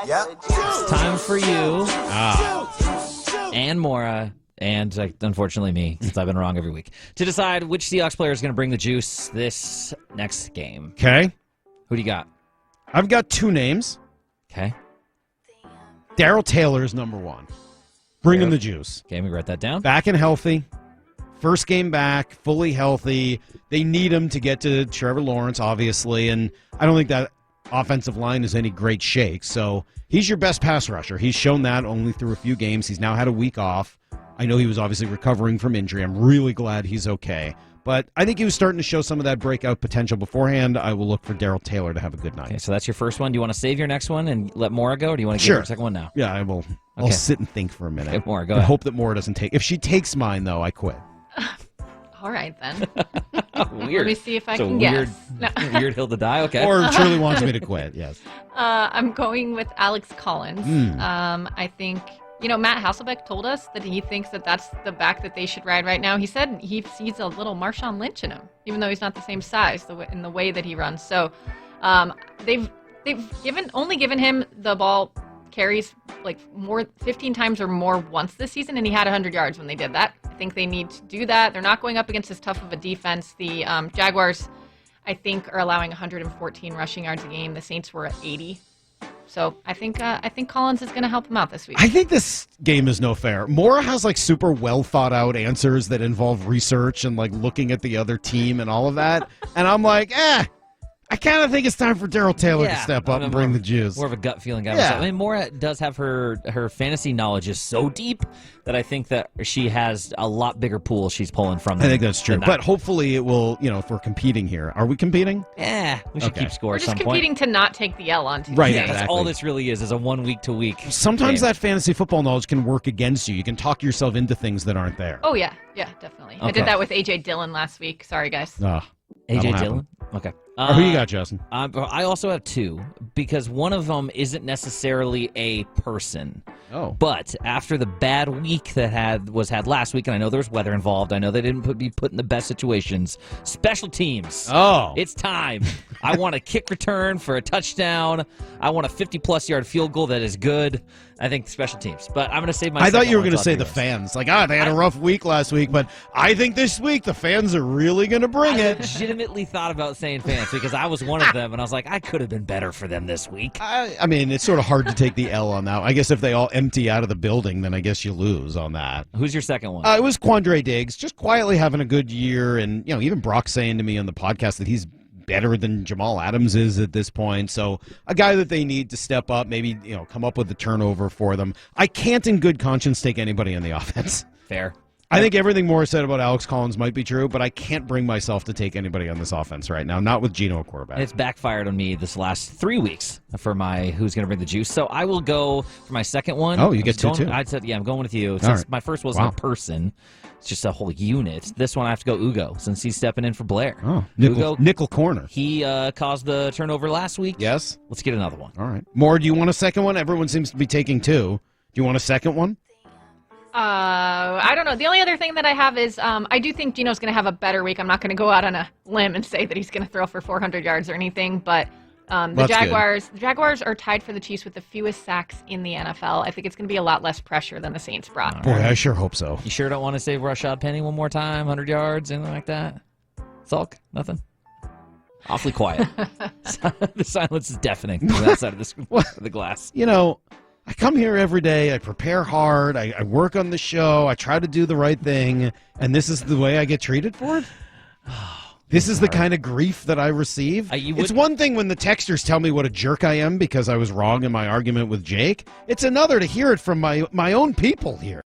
Yep. It's time for you and Maura and unfortunately me, since I've been wrong every week, to decide which Seahawks player is going to bring the juice this next game. Okay. Who do you got? I've got two names. Okay. Darrell Taylor is number one. Bringing the juice. Okay, let me write that down. Back and healthy. First game back, fully healthy. They need him to get to Trevor Lawrence, obviously, and I don't think that offensive line is any great shake. So he's your best pass rusher. He's shown that only through a few games. He's now had a week off. I know he was obviously recovering from injury. I'm really glad he's okay. But I think he was starting to show some of that breakout potential beforehand. I will look for Darrell Taylor to have a good night. Okay, so that's your first one. Do you want to save your next one and let Maura go, or do you want to Sure. give your second one now? Yeah, I will. I'll sit and think for a minute. Okay, Maura, go and ahead. hope that Maura doesn't take. If she takes mine, though, I quit. All right, then. Weird. Let me see if I It's a can weird, guess. No. weird hill to die. Okay. Or Shirley wants me to quit. Yes. I'm going with Alex Collins. I think, Matt Hasselbeck told us that he thinks that that's the back that they should ride right now. He said he sees a little Marshawn Lynch in him, even though he's not the same size in the way that he runs. So they've only given him the ball carries like 15 times or more once this season, and he had 100 yards when they did that. I think they need to do that. They're not going up against as tough of a defense. The Jaguars, I think, are allowing 114 rushing yards a game. The Saints were at 80. So I think Collins is going to help him out this week. I think this game is no fair. Maura has like super well thought out answers that involve research and like looking at the other team and all of that. And I'm like, I kind of think it's time for Darrell Taylor to step up and bring the juice. More of a gut feeling guy. Yeah. I mean, Maura does have her fantasy knowledge is so deep that I think that she has a lot bigger pool she's pulling from. I think that's true. But hopefully it will, if we're competing here. Are we competing? Yeah, we should keep score We're at just some competing point. to not take the L on Tuesday. Right, Yeah, exactly. that's all this really is a 1 week to week. Sometimes game. that fantasy football knowledge can work against you. You can talk yourself into things that aren't there. Oh, yeah, definitely. I Okay. did that with A.J. Dillon last week. Sorry, guys. That'll AJ happen. Dillon? Okay. Who you got, Justin? I also have two, because one of them isn't necessarily a person. Oh. But after the bad week that was had last week, and I know there was weather involved, I know they didn't be put in the best situations. Special teams. Oh. It's time. I want a kick return for a touchdown. I want a 50-plus yard field goal that is good. I think special teams. But I'm going to save my I thought second you were one going to till say the after fans. Like, they had a rough week last week, but I think this week the fans are really going to bring I it. legitimately thought about saying fans because I was one of them, and I was like, I could have been better for them this week. I mean, it's sort of hard to take the L on that. I guess if they all empty out of the building, then I guess you lose on that. Who's your second one? It was Quandre Diggs, just quietly having a good year, and even Brock saying to me on the podcast that he's better than Jamal Adams is at this point. So a guy that they need to step up, maybe come up with a turnover for them. I can't in good conscience take anybody on the offense. Fair. I think everything Maura said about Alex Collins might be true, but I can't bring myself to take anybody on this offense right now, not with Geno at quarterback. It's backfired on me this last 3 weeks for my who's going to bring the juice. So I will go for my second one. Oh, you get two, too. I said, I'm going with you. All Since right. my first wasn't a person, it's just a whole unit. This one I have to go Ugo, since he's stepping in for Blair. Oh, Ugo, nickel corner. he caused the turnover last week. Yes. Let's get another one. All right. Maura, do you want a second one? Everyone seems to be taking two. Do you want a second one? I don't know. The only other thing that I have is I do think Geno's going to have a better week. I'm not going to go out on a limb and say that he's going to throw for 400 yards or anything, but the Jaguars are tied for the Chiefs with the fewest sacks in the NFL. I think it's going to be a lot less pressure than the Saints brought. Boy, I sure hope so. You sure don't want to save Rashad Penny one more time, 100 yards, anything like that? Sulk? Nothing? Awfully quiet. The silence is deafening from that side of the glass. I come here every day. I prepare hard. I work on the show. I try to do the right thing. And this is the way I get treated for it? This is the kind of grief that I receive. It's one thing when the texters tell me what a jerk I am because I was wrong in my argument with Jake. It's another to hear it from my own people here.